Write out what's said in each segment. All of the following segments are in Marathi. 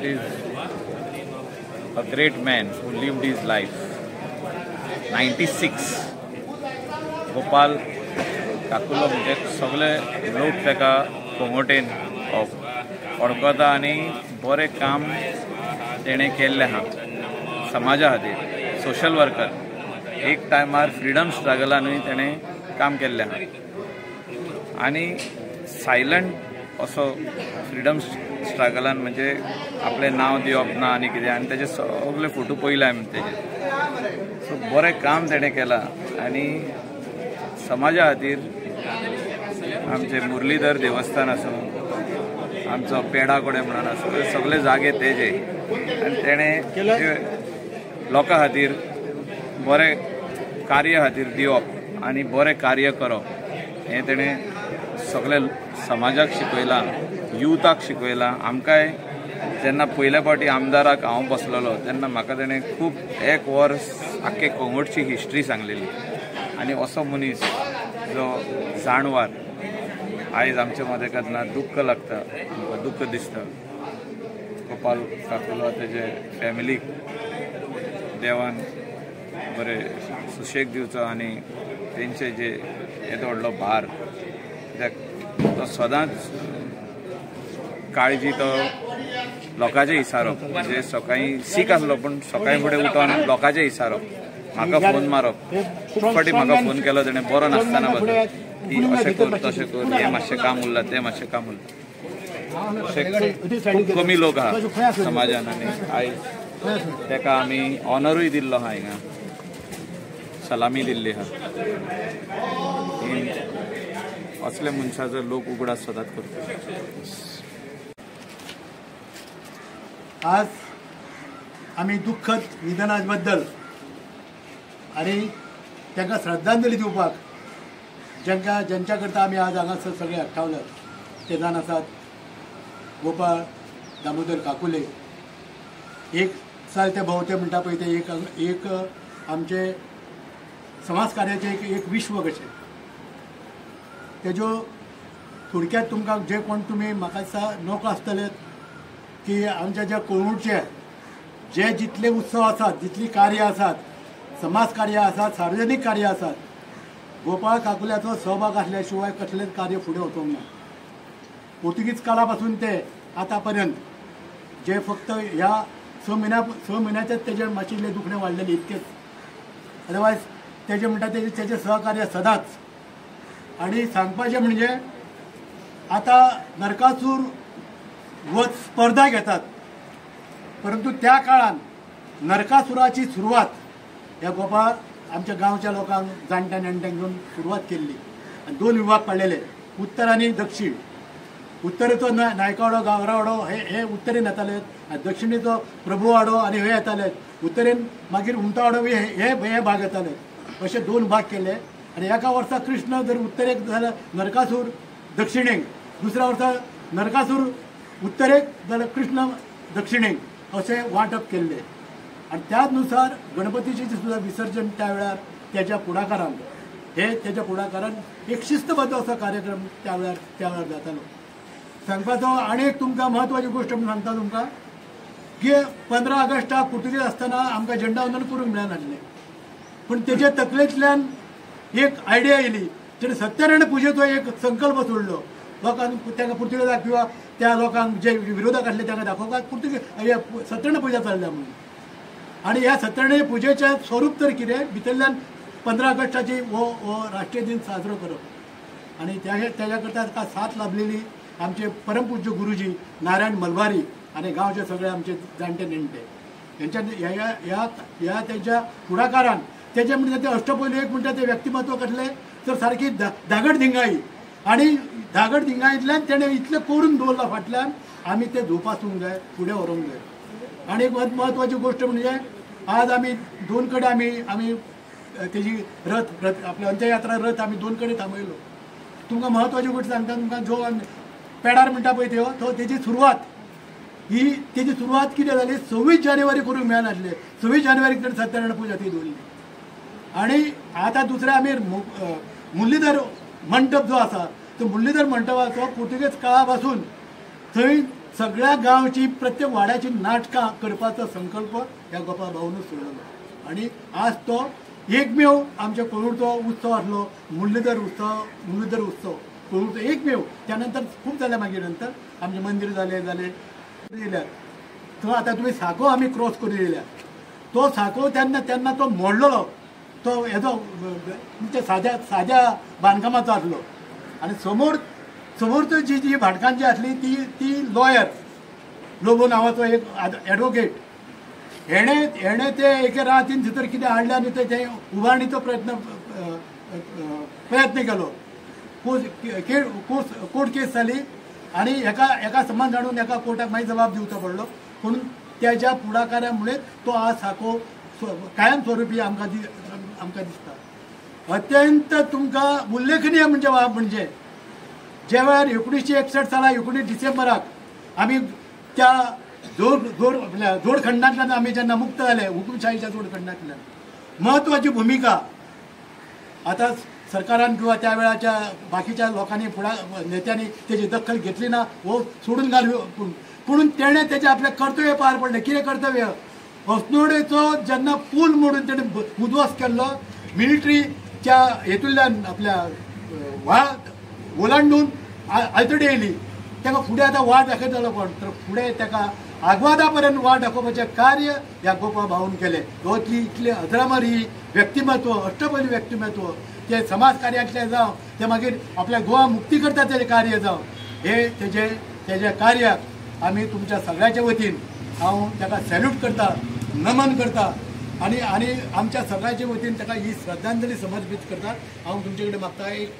is a great man who lived his life. 96. Gopal Kakulo म्हणजे सगळे लोक ताका कोंगोटेन वळखता आनी बरें काम तेणें केल्लें आहा समाजा खातीर. सोशल वर्कर एक टायमार फ्रिडम स्ट्रगलानूय तेणें काम केल्लें आहा आनी सायलंट असो फ्रिडम स्ट्रगलान म्हणजे आपलें नांव दिवप ना आनी कितें आनी तेजे सगळे फोटो पयले आमी तेजे. सो बरें काम तेणें केलां आनी समाजा खातीर आमचे मुरलीधर देवस्थान आसूं आमचो पेडा कोडे म्हणून आसूं सगळे जागे तेजे आनी तेणें लोकां खातीर बरें कार्य खातीर दिवप आनी बरें कार्य करप हें तेणें सगळे समाजाक शिकयलां, युथाक शिकयलां. आमकांय जेन्ना पयल्या फावटी आमदाराक हांव बसलोलो तेन्ना म्हाका तेणें खूब एक वर्स आख्खे कोंगोटची हिस्ट्री सांगलेली आनी असो मनीस जो जाणवार आयज आमच्या मदें केन्ना दुख्ख लागता, आमकां दुख्ख दिसता. गोपाल काकुलो तेजे फॅमिलीक देवान बरें सुशेग दिवचो आनी तेंचे जे येदो व्हडलो भार तो सदांच काळजी तो लोकांचे इसारप. म्हणजे सकाळीं सीक आसलो पूण सकाळीं फुडें उठोन लोकांचे इसारप, म्हाका फोन मारप. खूब फावटी म्हाका फोन केलो तेणें बरो नासतना बद्दल की अशें कर तशें कर, हें मातशें काम उरलां तें मातशें काम उरलां. अशें खूब कमी लोक आहा समाजान आनी आयज तेका आमी ऑनरूय दिल्लो आहा, हिंगा सलामी दिल्ली आहा. असल्या मनशाचो लोक उगडास सदांच करता. आज आमी दुख्खद निधना बद्दल आनी तांकां श्रद्धांजली दिवपाक ज्यांच्या करता आमी आज हांगासर सगळे एकठावल्यात ते जाण आसात गोपाळ दामोदर काकुले. एक चलते भोंवते म्हणटा पळय ते एक आमचे समाज कार्याचे एक विश्व कशें. तेजो थोडक्यात तुमकां जे कोण तुमी म्हाका दिसता नोक आसतले की आमच्या ज्या कोंगोटचे जे जितले उत्सव आसात, जितली कार्य आसात, समाज कार्य आसात, सार्वजनीक कार्य आसात, गोपाळ काकुल्याचो सहभाग आसल्या शिवाय कसलेंच कार्य फुडें वचोंक ना. पोर्तुगीज काळा पासून ते आतां पर्यंत जे फक्त ह्या स म्हयन्याचेच तेजे मातशें इल्लें दुखणें वाडलेलें इतकेंच. अदरवायज तेजे म्हणटा तेजें सहकार्य सदांच. आनी सांगपाचें म्हणजे आतां नरकासूर वध स्पर्धा घेतात, परंतु त्या काळान नरकासुराची सुरवात ह्या गोपाळ आमच्या गांवच्या लोकांक जाणट्या नेणट्यांक घेवन सुरवात केल्ली. आनी 2 विभाग पडलेले, उत्तर आनी दक्षिण. उत्तरेचो नायकवाडो गावरावाडो हे उत्तरेन येताले, दक्षिणेचो प्रभुवाडो आनी हे येताले, उत्तरेन मागीर उंटावाडो हे भाग येताले. अशे 2 भाग केले. आनी एका वर्सा कृष्ण जर उत्तरेक जाल्यार नरकासूर दक्षिणेक, दुसऱ्या वर्सा नरकासूर उत्तरेक जाल्यार कृष्ण दक्षिणेक अशें वांटप केल्लें. आनी त्याच नुसार गणपतीचें सुद्दां विसर्जन त्या वेळार तेज्या पुढाकारान तेज्या पुढाकारान एक शिस्तबद्ध असो कार्यक्रम त्या वेळार जातालो. सांगपाचो आनी एक तुमकां म्हत्वाची गोश्ट म्हणून सांगता तुमकां की 15 ऑगस्टाक पुर्तुगीज आसतना आमकां झेंडावंदन करूंक मेळनासलें, पूण तेजे तकलेंतल्यान एक आयडिया येयली. तेणें सत्यनारायण पुजेचो एक संकल्प सोडलो. लोकांक तांकां पुर्तुगेजाक किंवा त्या लोकांक जे विरोधक आसले तांकां दाखोवपाक सत्यनारायण पुजा चल्ल्या म्हणून. आनी ह्या सत्यनारायण पुजेचें स्वरूप तर कितें, भितरल्यान 15 ऑगस्टाची हो राष्ट्रीय दिन साजरो करप. आनी तेज्या करता ताका साथ लाभलेली आमचे परमपूज्य गुरुजी नारायण मलबारी आनी गांवचे सगळे आमचे जाणटे नेणटे हेंच्या ह्या तेज्या फुडाकारान तेजे म्हणजे ते अष्टपैलू एक म्हणटा ते व्यक्तिमत्व कसलें तर सारकी धागड धिंगाई. आनी धागड धिंगाईंतल्यान तेणें इतलें करून दवरला फाटल्यान आमी तें जोपासूंक जाय, फुडें व्हरूंक जाय. आनी एक म्हत्वाची गोश्ट म्हणजे आज आमी 2 कडेन आमी तेजी रथ आपली अंत्ययात्रा रथ आमी 2 कडेन थांबयलो. तुमकां म्हत्वाची गोश्ट सांगता तुमकां जो पेडार म्हणटा पळय तो तेजी सुरवात तेजी सुरवात कितें जाली 26 जानेवारी करूंक मेळनासलें. 26 जानेवारीक तर सत्यनारायण पुजा ती दवरली. आनी आतां दुसरे आमी मुरलीधर मंडप जो आसा तो मुरलीधर मंडपाचो पुर्तुगेज काळा पासून थंय सगळ्या गांवची प्रत्येक वाड्याची नाटकां करपाचो संकल्प ह्या गोपाळ भाऊनच सोडलो आणि आज तो एकमेव आमच्या कोणूरचो उत्सव आसलो मुरलीधर उत्सव कोणूरचो एकमेव. त्यानंतर खूप जाल्या मागीर नंतर आमचे मंदिर जाले येयल्यात. थंय आतां तुमी साको आमी क्रॉस करून येयल्या. तो साको तेन्ना तो मोडलेलो तो हेजो म्हणजे साद्या बांदकामाचो आसलो आनी समोरचो जी भाटकांची आसली ती लॉयर लोबो नांवाचो एक एडवोकेट हेणे ते एके रातीन भितर कितें हाडलें आनी ते उबारणीचो प्रयत्न केलो. कोर्ट केस जाली आनी एका समान जाणून एका कोर्टाक मागीर जबाब दिवचो पडलो. पूण त्याच्या पुढाकारामुळे तो आज साको कायम स्वरुपी आमकां दिसता. अत्यंत तुमकां उल्लेखनीय म्हणजे ज्या वेळार 1961 साला 19 डिसेंबराक आमी त्या जोडखंडांतल्यान आमी जेन्ना मुक्त जाले हुकुमशाहीच्या जोडखंडांतल्यान महत्वाची भूमिका आता सरकारान किंवा त्या वेळाच्या बाकीच्या लोकांनी नेत्यांनी तेजी दखल घेतली ना वो सोडून घालू. पूण तेणें तेजें आपलें कर्तव्य पार पडलें. कितें कर्तव्य? हसनोडेचो जेन्ना पूल मोडून तेणें उद्ध्वस्त केल्लो मिलिटरीच्या हेतूंतल्यान आपल्या ओलांडून आयतडी येयली ताका फुडें आतां वाट दाखयतलो कोण तर फुडें ताका आग्वादा पर्यंत वाट दाखोवपाचें कार्य ह्या गोपाळ भाऊन केलें. हो इतलें अजरामरी व्यक्तिमत्व अष्टपैलू व्यक्तिमत्व ते समाज कार्यातलें जावं ते मागीर आपल्या गोवा मुक्ती करता तेजें कार्य जावं हे तेजे कार्याक आमी तुमच्या सगळ्याच्या वतीन हांव ताका सॅल्यूट करता नमन करता आनी आमच्या सगळ्याच्या वतीन ताका ही श्रद्धांजली समर्पीत करता. हांव तुमचे कडेन मागता एक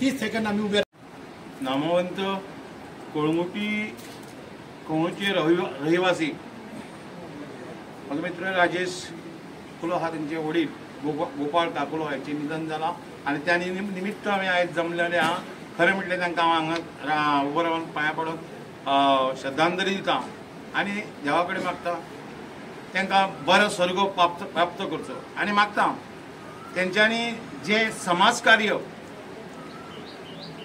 30 सेकंद आमी उबे. नामवंत कोळंगूटचे रहिवासी म्हजो मित्र राजेश काकुलो हा तेंचे वडील गोपाळ काकुलो हाचें निधन जालां आनी त्या निमित्त आमी आयज जमलेले आहा. खरें म्हटलें तांकां हांव हांगा उबो रावन पांयां पडोन श्रद्धांजली दिता आनी देवा कडेन मागता तांकां बरो स्वर्ग प्राप्त करचो आनी मागता तेंच्यांनी जे समाजकार्य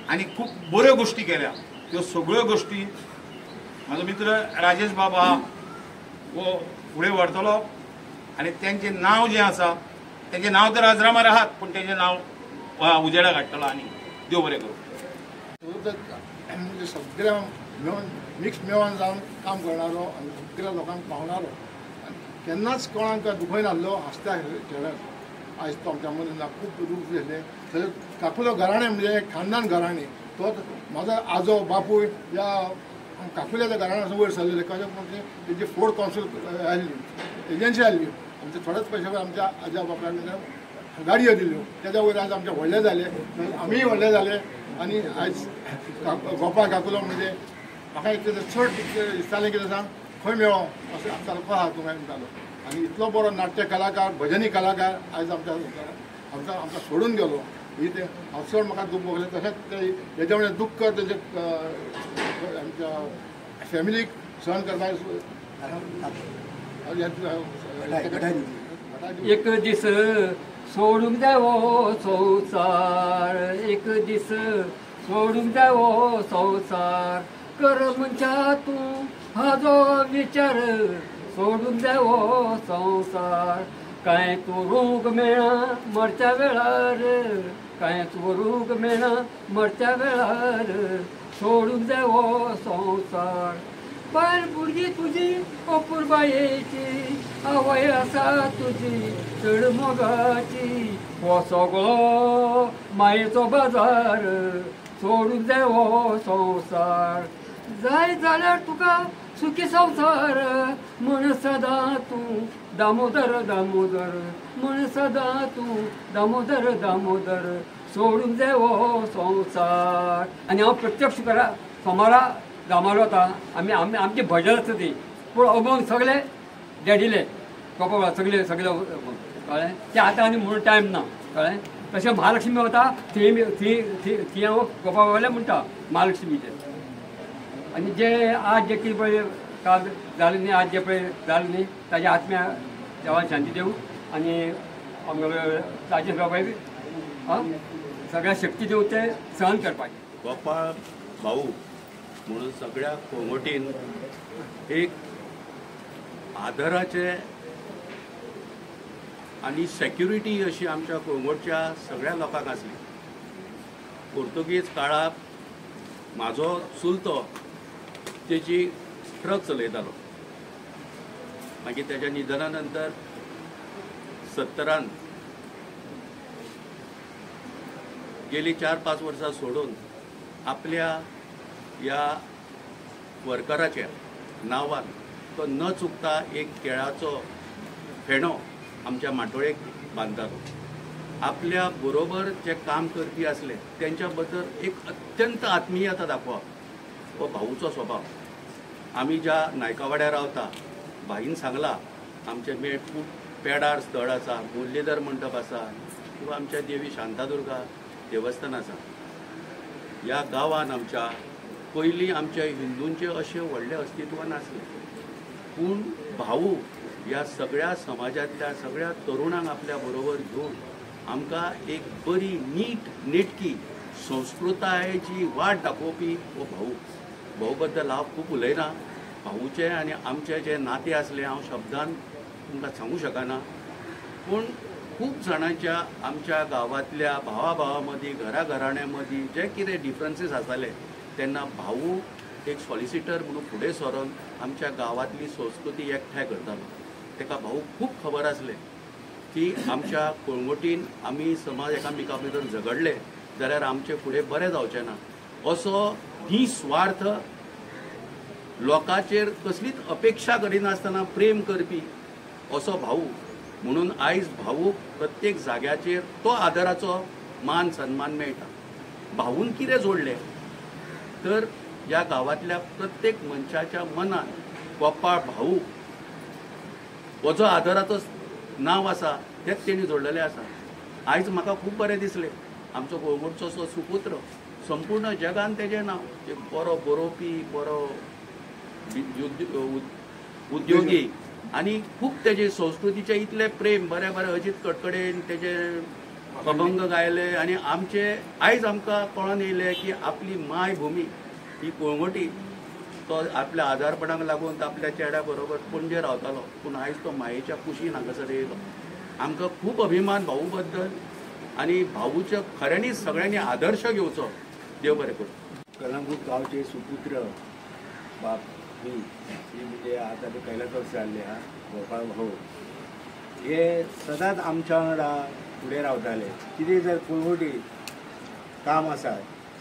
आनी खूब बऱ्यो गोश्टी केल्या त्यो सगळ्यो गोश्टी म्हाजो मित्र राजेश बाबा वो फुडें व्हरतलो आनी तेंचें नांव जें आसा तेंचें नांव तर अजरामर आहात पूण तेंचें नांव उजेडाक हाडटलो आनी देव बरें करूं. म्हणजे सगळ्या मेळून मिक्स मेळोन जावन काम करणारो आनी सगळ्या लोकांक पावणारो केन्नाच कोणाक दुखय नासलो हांसता खेळत आयज तो आमच्या मदीं ना खूब रूप जालें. थंय काकुलो घराणें म्हणजे एक खानदान घराणें तो म्हाजो आजो बापूय ह्या काकुल्याच्या घराण्यासून वयर सरलेले कशें म्हणजे तेजी फोर्ड कावन्सील आयल्ली एजन्सी आयल्ली आमचे थोडेच पयशे आमच्या आजा बापायन गाडयो दिल्ल्यो त्याच्या वयर आज आमचे व्हडले जाले आमीय व्हडले जाले आनी आयज गोपाळ काकुलो म्हणजे म्हाका एक चड दिसतालें कितें सांग खंय मेळ्ळो अशें सारको आहा तुवें म्हणटालो. आनी इतलो बरो नाट्य कलाकार भजनी कलाकार आयज आमकां सोडून गेलो ही ते हांव चड म्हाका दूख भोगलें. तशेंच हेज्या म्हणजे दुख्ख तेजे आमच्या फॅमिलीक सहन करपाक एक दीस सोडूंक जायो संवसार एक दीस सोडूंक जायो संवसार कर मनशा तूं हाजो विचार सोडूंक जायो संवसार कांय करूंक मेळना मरच्या वेळार कांय करूंक मेळना मरच्या वेळार सोडूंक जायो संवसार. बायल भुरगीं तुजी अपुरबायेची आवय आसा तुजी चड मोगाची हो सगळो मायेचो बाजार सोडूंक जायो संवसार. जाय जाल्यार तुका सुखी संवसार म्हण सदां तूं दामोदर दामोदर म्हण सदां तूं दामोदर दामोदर सोडूंक जायो संवसार. आनी हांव प्रत्यक्ष सोमारा दामालो वता आमची भजन आसता ती पूण अभंग सगळे देडिले गोपाळ सगळे कळ्ळें ते आतां आनी म्हणून टायम ना कळ्ळें. तशें महालक्ष्मी वता थंय हांव गोपाळ बाबाले म्हणटा महालक्ष्मीचे. आनी जे आज जे कितें पळय काल जालें न्ही आज जे पळय जालें न्ही ताज्या आत्म्या देवान शांती देव आनी राजेश बाबाय सगळ्या शक्ती देव ते सहन करपाचे. गोपाळ भाऊ म्हणून सगळ्या कोंगोटीन एक आदराचे आणि सेक्युरिटी अशी आमच्या कोंगोटच्या सगळ्या लोकांक आसली. पोर्तुगीज काळात म्हाजो चुलतो तेची ट्रक चलयतालो. मागीर तेच्या निधना नंतर 70 गेली 4-5 वर्सां सोडून आपल्या ह्या वर्कराच्या नांवान तो न चुकता एक केळाचो फेणो आमच्या माटोळेक बांदतालो. आपल्या बरोबर जे काम करपी असले त्यांच्या बद्दल एक अत्यंत आत्मीयता दाखोवप हो भाऊचो स्वभाव. आमी ज्या नायकावाड्यार रावता भाईन सांगला आमचे पेडार स्थळ आसा, मुरलीधर मंडप आसा किंवा आमच्या देवी शांतादुर्गा देवस्थान आसा. ह्या गांवान आमच्या पयलीं आमच्या हिंदूंचे अशें व्हडलें अस्तित्व नासलें, पूण भाऊ ह्या सगळ्या समाजातल्या सगळ्या तरुणांक आपल्या बरोबर घेवन आमकां एक बरी नीट नेटकी संस्कृतायेची वाट दाखोवपी हो भाऊ बद्दल हांव खूब उलयना. भाऊचे आनी आमचे जे नातें आसलें हांव शब्दान तुमकां सांगूं शकना, पूण खूब जाणांच्या आमच्या गांवांतल्या भावा मदीं घराण्या मदीं जे कितें डिफरन्सीस आसताले तेन्ना भाऊ एक सॉलिसिटर म्हणून फुडें सरून आमच्या गांवांतली संस्कृती एकठांय करतालो. ताका भाऊ खूब खबर आसलें की आमच्या कोळंगोटीन आमी समाज एकामेका भितर झगडले जाल्यार आमचे फुडें बरें जावचें ना असो निस्वार्थ लोकांचेर कसलीच अपेक्षा करिनासतना प्रेम करपी असो भाऊ. म्हणून आयज भाऊक प्रत्येक जाग्याचेर तो आदराचो मान सन्मान मेळटा. भाऊन कितें जोडलें तर ह्या गांवांतल्या प्रत्येक मनशाच्या मनान गोपाळ भाऊ हो जो आदराचो नांव आसा तेच तेणी जोडलेलें आसा. आयज म्हाका खूब बरें दिसलें आमचो कोळंगोटचो असो सुपुत्र संपूर्ण जगान तेजें नांव एक बरो बरोवपी बरो उद्योगी आनी खूब तेजे संस्कृतीचे इतले प्रेम बरें अजीत कडकडेन तेजे अभंग गायले आनी आमचे आयज आमकां कळोन येयलें की आपली मायभूमी ही कोळंगोटी तो आपल्या आजारपणाक लागून आपल्या चेड्या बरोबर पणजे रावतालो पूण आयज तो मायेच्या कुशीन हांगासर येयलो. आमकां खूब अभिमान भाऊ बद्दल आनी भाऊच्या खऱ्यांनीच सगळ्यांनी आदर्श घेवचो. देव बरें करूं. कलंगूट गांवचे सुपुत्र बाप मी म्हणजे आता ते कैलास वर्ष जाल्ले हा गोपाळ भाऊ हे सदांच आमच्या वांगडा फुडें रावताले. कितें जर कोळंगोटी काम आसा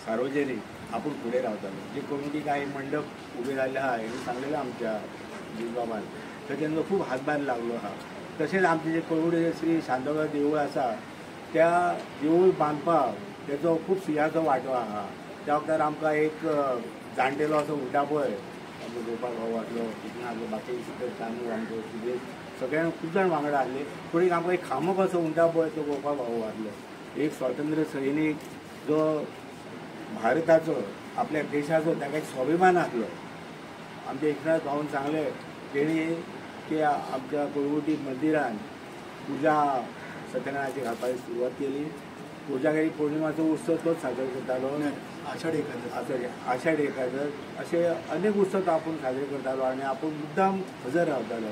सार्वजनीक आपूण फुडें रावतालो. जे कोळंगोटी कांय मंडप उबे रावले आहा हेणी सांगलेलें आमच्या बाबान तर तेंचो खूब हातभार लागलो आहा. तशेंच आमचे जे कोळंगोटी श्री शांतादुर्गा देवूळ आसा त्या देवूळ बांदपाक तेचो खूब सिंहाचो वांटो आहा. त्या वखदार आमकां एक जाणटेलो असो उरता पळय आमचो गोपाळ भाऊ आसलो तितून बाकी तांदूळ आमचो कितें सगळ्यांक खूब जाण वांगडा आसले. पूण आमकां एक खामो असो उरता पळय तो गोपाळ भाऊ आसलो. एक स्वातंत्र्य सैनीक जो भारताचो आपल्या देशाचो ताका एक स्वाभिमान आसलो. आमच्या एकनाथ भाऊन सांगलें तेणी की आमच्या कोळंगोटी मंदिरान पुजा सत्यनारायणाची घालपाची सुरवात केली. कोजागरी पौर्णिमाचो उत्सव तोच साजरो करतालो. आषाढ एकादश असे अनेक उत्सव आपूण साजरे करतालो आनी आपूण मुद्दाम हजर रावतालो.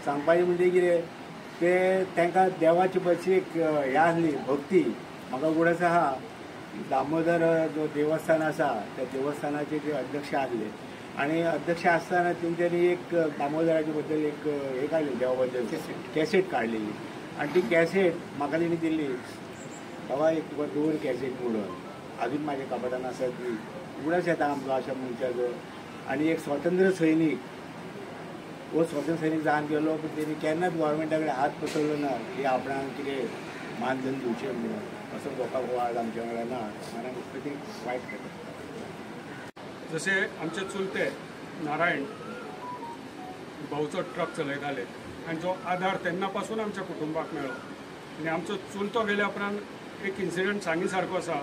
सांगपाचें म्हणजे कितें ते तांकां देवाची मातशी एक हें आसली भक्ती. म्हाका उगडास आहा दामोदर जो देवस्थान आसा त्या देवस्थानाचे जे अध्यक्ष आसले आनी अध्यक्ष आसतना तेंच्यांनी एक दामोदराचे बद्दल एक हें काडली देवा बद्दल कॅसेट काडलेली आनी ती कॅसेट म्हाका तेणी दिल्ली. बाबा एक तुका दवर कॅसेट म्हणून अजून माझ्या कपाटान आसा ती उगडास येता आमकां अशा मनशाचो. आनी एक स्वातंत्र्य सैनीक वो स्वातंत्र्य सैनीक जावन गेलो पूण तेणी केन्नाच गोवोरमेंटा कडेन हात पसरलो ना की आपणाक कितें मानधन दिवचें म्हणून असो गोपाळ भाऊ आज आमच्या वांगडा ना. मला कितें वायट जाता. जसे आमचे चुलते नारायण भाऊचो ट्रक चलयताले आनी जो आधार तेन्ना पासून आमच्या कुटुंबाक मेळ्ळो. आनी आमचो चुलतो गेल्या उपरांत एक इन्सिडंट सांगी सारको आसा.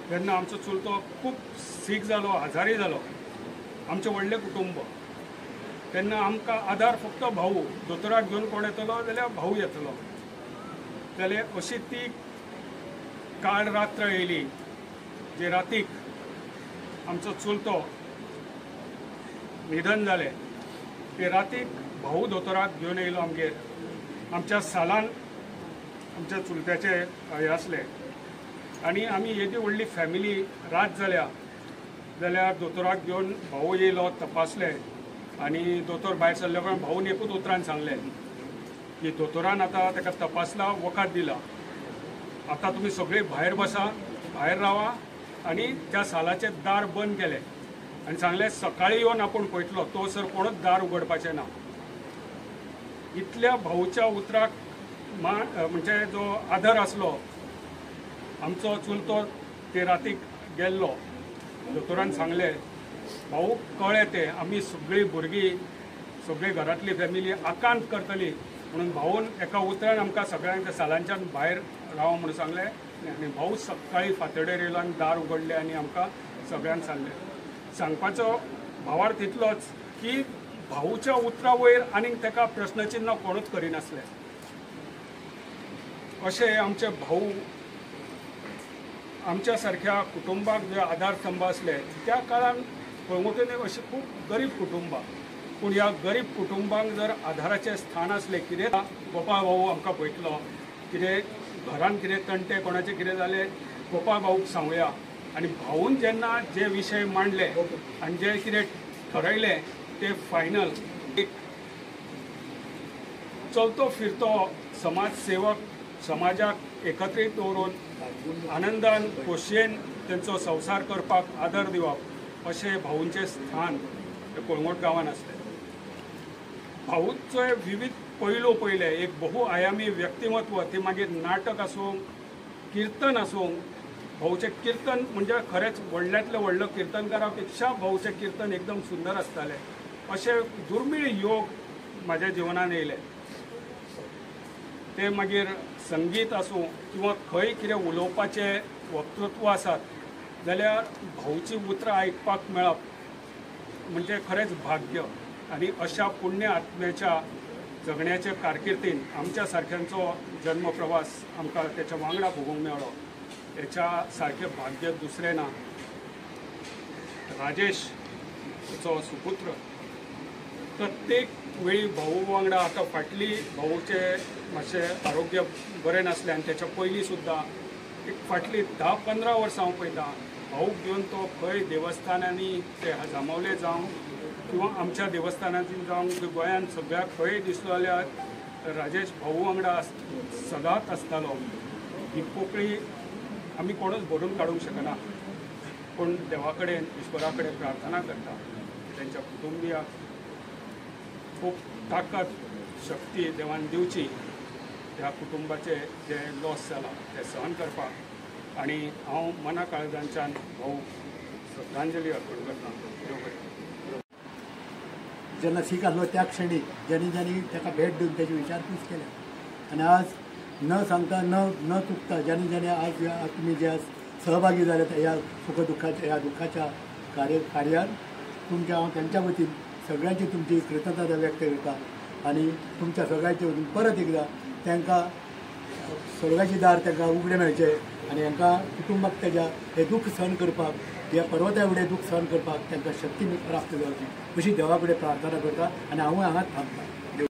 जेन्ना आमचो चुलतो खूब सीक जालो आजारी जालो आमचें व्हडलें कुटुंब तेन्ना आमकां आधार फक्त भाऊ दोतोराक घेवन कोण येतलो जाल्यार भाऊ येतलो. जाल्यार अशी ती काळ रात्र येयली जे रातीक आमचो चुलतो निधन जालें ते रातीक भाऊ दोतोराक घेवन येयलो आमगेर. आमच्या सालान आमच्या चुलत्याचे हे आसले आनी आमी येदी व्हडली फॅमिली रात जाल्यार दोतोराक घेवन भाऊ येयलो, तपासले आनी दोतोर भायर सरले उपरांत भाऊन एकूच उतरान सांगलें की दोतोरान आतां ताका तपासला, वखद दिला, आतां तुमी सगळीं भायर बसा, भायर रावा आनी त्या सालाचें दार बंद केलें आनी सांगलें सकाळीं येवन आपूण पळयतलो, तो सर कोणूच दार उगडपाचें ना. इतल्या भाऊच्या उतराक म्हणजे जो आदर आसलो आमचो चुलतो ते रातीक गेल्लो. दोतोरान सांगलें भाऊ कळ्ळें तें आमी सगळीं भुरगीं सगळी घरांतली फॅमिली आकांत करतली म्हणून भाऊन एका उतरान आमकां सगळ्यांक सालांच्यान भायर राव म्हणून सांगलें आनी भाऊ सकाळीं फातोडेर येयलो आनी दार उगडलें आनी आमकां सगळ्यांक सांगलें. सांगपाचो भावार्थ इतलोच की भाऊच्या उतरा वयर आनीक ताका प्रश्नचिन्ह कोणूच करिनासलें. अशें आमचे भाऊ आमच्या सारख्या कुटुंबाक जे आधारस्तंभ आसले त्या काळान पळंगुटेन अशी खूब गरीब कुटुंबां, पूण ह्या गरीब कुटुंबांक जर आधाराचें स्थान असलें, कितें गोपाळ भाऊ आमकां पळयतलो, कितें घरान कितें तंटे कोणाचें कितें जालें गोपाळ भाऊक सांगुया. आनी भाऊन जेन्ना जे विशय मांडले आनी जे कितें ठरयलें ते फायनल एक चलतो फिरतो समाज सेवक, समाजाक एकत्रीत दवरून आनंदान खोशयेन तेंचो संवसार करपाक आदर दिवप अशें भाऊंचें स्थान कोळंगूट गांवांत आसलें. भाऊचो विविध पैलू पयले, एक बहुआयामी व्यक्तिमत्व, ते मागीर नाटक आसूं, किर्तन आसूं. भाऊचें किर्तन म्हणजे खरेंच व्हडल्यांतले व्हडलो किर्तनकारा पेक्षा भाऊचें किर्तन एकदम सुंदर आसतालें. अशे दुर्मीळ योग म्हाज्या जिवनान येयले. ते मागीर संगीत आसूं किंवा खंय कितें उलोवपाचें वक्तृत्व आसात जाल्यार भाऊची उतरां आयकपाक मेळप म्हणजे खरेंच भाग्य. आनी अशा पुण्य आत्म्याच्या जगण्याच्या कारकिर्दीन आमच्या सारक्यांचो जन्म प्रवास आमकां तेच्या वांगडा भोगूंक मेळ्ळो. हेच्या सारकें भाग्य दुसरें ना. राजेशचो सुपुत्र प्रत्येक वेळी भाऊ वांगडा, आतां फाटली भाऊचें मातशें आरोग्य बरें नासलें आनी तेच्या पयलीं सुद्दां एक फाटलीं 10-15 वर्सां हांव पळयतां भाऊक घेवन तो खंय देवस्थानांनी ते जामावले जावं किंवा आमच्या देवस्थानांनी जावं गोंयांत सगळ्या खंय दिसलो जाल्यार राजेश भाऊ वांगडा सदांच आसतालो. ही पोकळी आमी कोणूच भरून काडूंक शकना, पूण देवा कडेन इश्वरा कडेन प्रार्थना करता तेंच्या कुटुंबियाक खूब ताकद शक्ती देवान दिवची ह्या कुटुंबाचे जे लॉस जाला ते सहन करपाक. आनी हांव मना काळजांच्यान भाऊ श्रद्धांजली अर्पण करता. जेन्ना सीख आसलो त्या क्षणी ज्यांनी ज्यांनी ताका भेट दिवन ताची विचारपूस केल्या आनी आज न सांगता न चुकता ज्यांनी ज्यांनी आज तुमी जे सहभागी जाले ह्या सुखदुःखाच्या ह्या दुःखाच्या कार्यान तुमच्या हांव त्यांच्या वतीन सगळ्यांची तुमची कृतज्ञता व्यक्त करता आनी तुमच्या सगळ्यांचे वतीन परत एकदा तांकां सगळ्याची दार तांकां उगडे मेळचे आनी हांकां कुटुंबाक तेज्या हे दूख सहन करपाक, ह्या पर्वता एवढे दूख सहन करपाक तांकां शक्ती प्राप्त जावची अशी देवा कडेन प्रार्थना करता आनी हांवूय हांगाच थांबता.